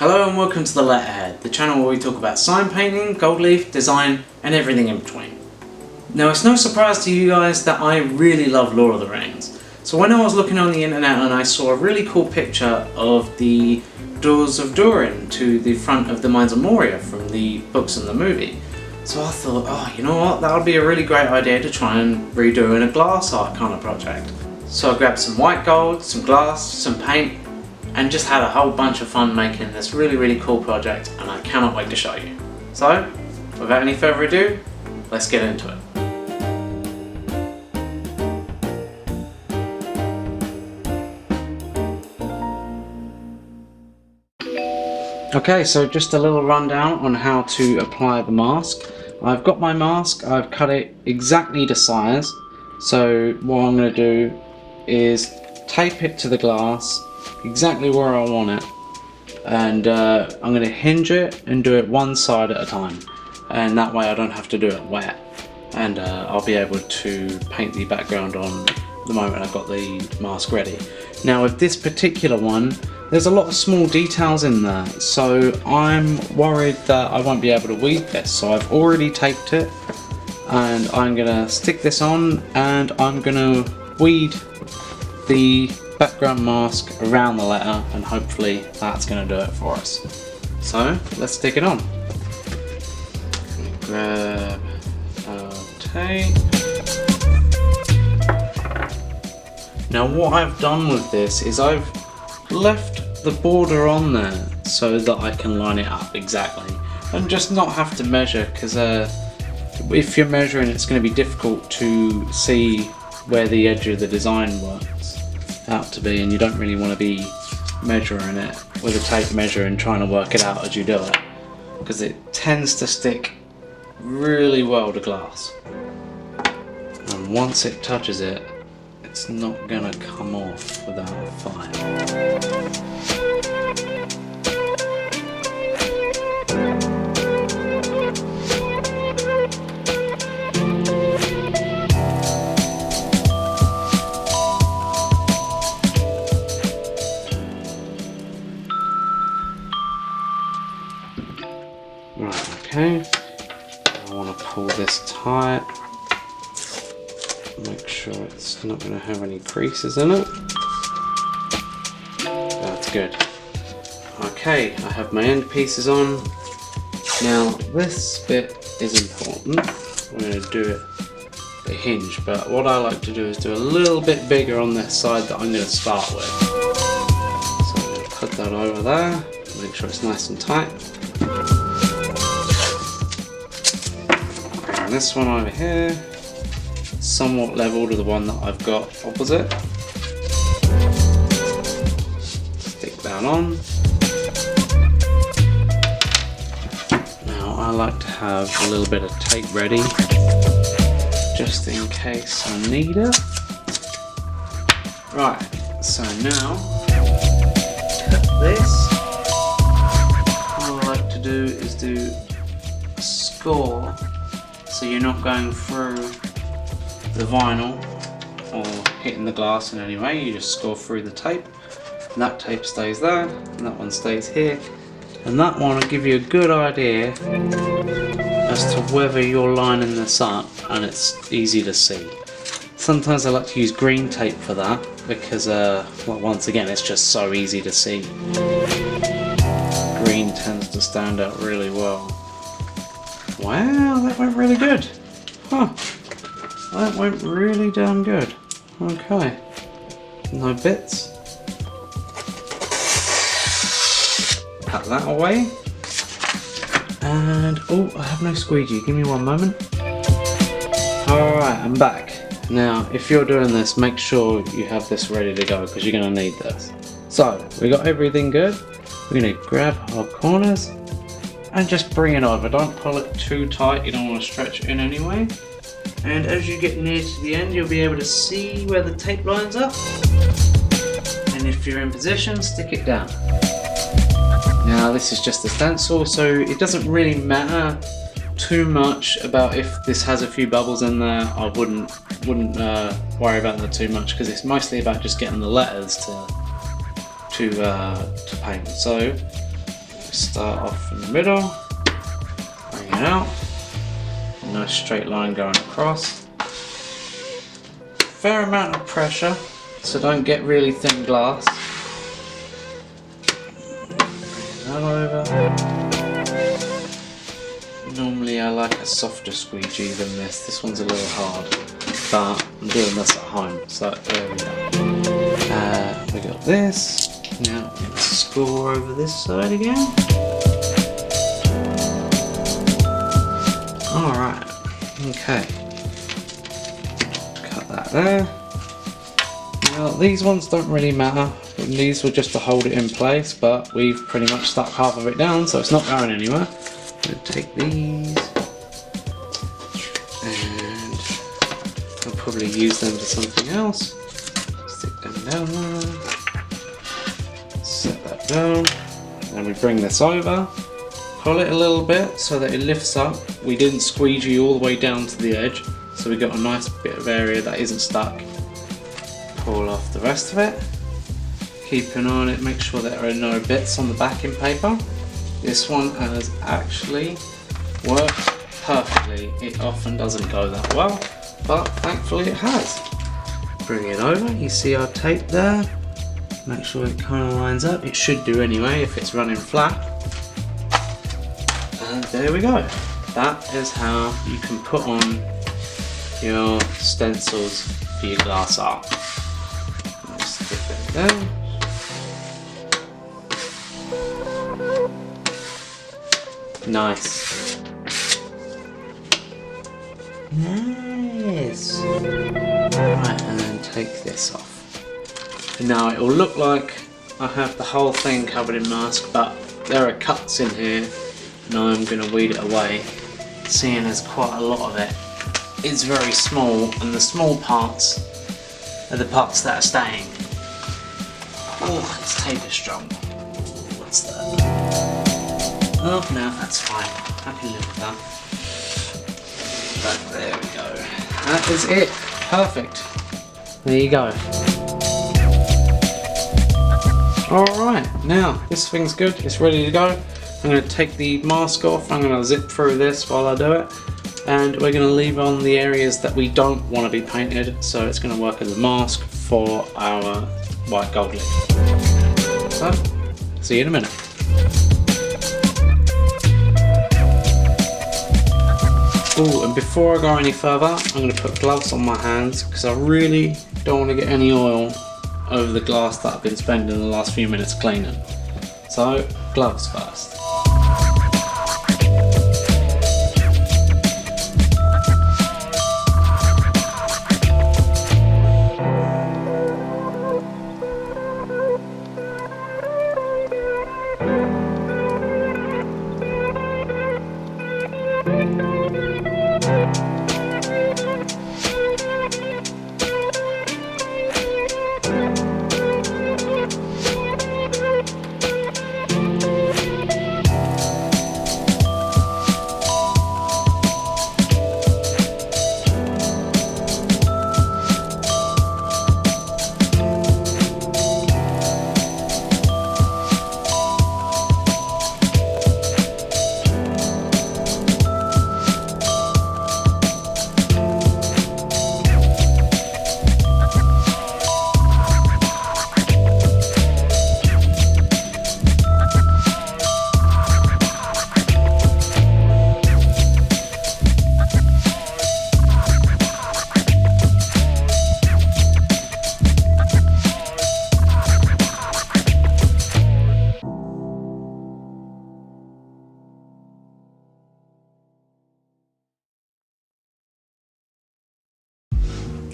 Hello and welcome to The Letterhead, the channel where we talk about sign painting, gold leaf, design and everything in between. Now it's no surprise to you guys that I really love Lord of the Rings. So when I was looking on the internet and I saw a really cool picture of the Doors of Durin to the front of the Mines of Moria from the books and the movie. So I thought, oh, you know what, that would be a really great idea to try and redo in a glass art kind of project. So I grabbed some white gold, some glass, some paint, and just had a whole bunch of fun making this really cool project, and I cannot wait to show you. So, without any further ado, let's get into it. Okay, so just a little rundown on how to apply the mask. I've got my mask, I've cut it exactly to size. So what I'm going to do is tape it to the glass exactly where I want it, and I'm going to hinge it and do it one side at a time, and that way I don't have to do it wet, and I'll be able to paint the background on the moment I've got the mask ready. Now with this particular one, there's a lot of small details in there, so I'm worried that I won't be able to weed this, so I've already taped it, and I'm going to stick this on and I'm going to weed the background mask around the letter, and hopefully that's going to do it for us. So let's stick it on. Grab our tape. Now what I've done with this is I've left the border on there so that I can line it up exactly and just not have to measure, because if you're measuring it's going to be difficult to see where the edge of the design works out to be, and you don't really want to be measuring it with a tape measure and trying to work it out as you do it, because it tends to stick really well to glass, and once it touches it, it's not gonna come off without a fire. Right, okay, I want to pull this tight, make sure it's not going to have any creases in it. That's good. Okay, I have my end pieces on. Now this bit is important. I'm going to do it a hinge, but what I like to do is do a little bit bigger on this side that I'm going to start with. So I'm going to put that over there, make sure it's nice and tight. This one over here, somewhat level to the one that I've got opposite. Stick that on. Now I like to have a little bit of tape ready, just in case I need it. Right, so now, cut this. What I like to do is do a score, so you're not going through the vinyl or hitting the glass in any way. You just score through the tape, and that tape stays there, and that one stays here, and that one will give you a good idea as to whether you're lining this up and it's easy to see. Sometimes I like to use green tape for that because well, once again it's just so easy to see. Green tends to stand out really well. Wow, that went really good. Huh. That went really damn good. Okay. No bits. Cut that away. And, oh, I have no squeegee. Give me one moment. Alright, I'm back. Now, if you're doing this, make sure you have this ready to go, because you're going to need this. So, we got everything good. We're going to grab our corners and just bring it over. Don't pull it too tight, you don't want to stretch it in anyway. And as you get near to the end, you'll be able to see where the tape lines up. And if you're in position, stick it down. Now this is just a stencil, so it doesn't really matter too much about if this has a few bubbles in there. I wouldn't worry about that too much, because it's mostly about just getting the letters to paint. So Start off in the middle, bring it out, nice straight line going across. Fair amount of pressure, so don't get really thin glass. Bring that over. Normally I like a softer squeegee than this. This one's a little hard, but I'm doing this at home, so there we go. We got this. Now let's score over this side again. Alright, okay. Cut that there. Now these ones don't really matter. These were just to hold it in place, but we've pretty much stuck half of it down, so it's not going anywhere. I'm going to take these and I'll probably use them for something else. Stick them down there. Set that down. And we bring this over. Pull it a little bit so that it lifts up. We didn't squeegee all the way down to the edge, so we got a nice bit of area that isn't stuck. Pull off the rest of it. Keep an eye on it, make sure that there are no bits on the backing paper. This one has actually worked perfectly. It often doesn't go that well, but thankfully it has. Bring it over, you see our tape there. Make sure it kind of lines up. It should do anyway if it's running flat. And there we go. That is how you can put on your stencils for your glass art. Stick it down. Nice. Nice. Right, and then take this off. Now it will look like I have the whole thing covered in mask, but there are cuts in here and I'm going to weed it away, seeing as quite a lot of it is very small, and the small parts are the parts that are staying. Oh, this tape is strong. What's that? Oh no, that's fine. I can live with that. But there we go. That is it. Perfect. There you go. Alright, now this thing's good. It's ready to go. I'm going to take the mask off. I'm going to zip through this while I do it. And we're going to leave on the areas that we don't want to be painted. So it's going to work as a mask for our white gold lid. So, see you in a minute. Oh, and before I go any further, I'm going to put gloves on my hands because I really don't want to get any oil over the glass that I've been spending the last few minutes cleaning. So, gloves first.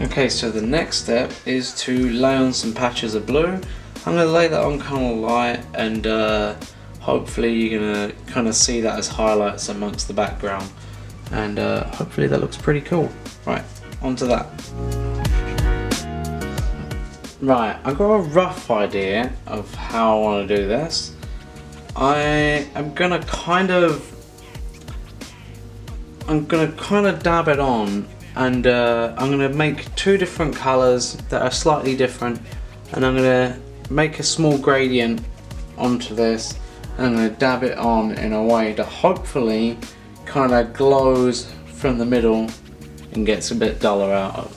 Okay, so the next step is to lay on some patches of blue. I'm going to lay that on kind of light, and hopefully you're going to kind of see that as highlights amongst the background, and hopefully that looks pretty cool. Right, onto that. Right, I've got a rough idea of how I want to do this. I am going to kind of dab it on, and I'm going to make two different colours that are slightly different, and I'm going to make a small gradient onto this, and I'm going to dab it on in a way that hopefully kind of glows from the middle and gets a bit duller out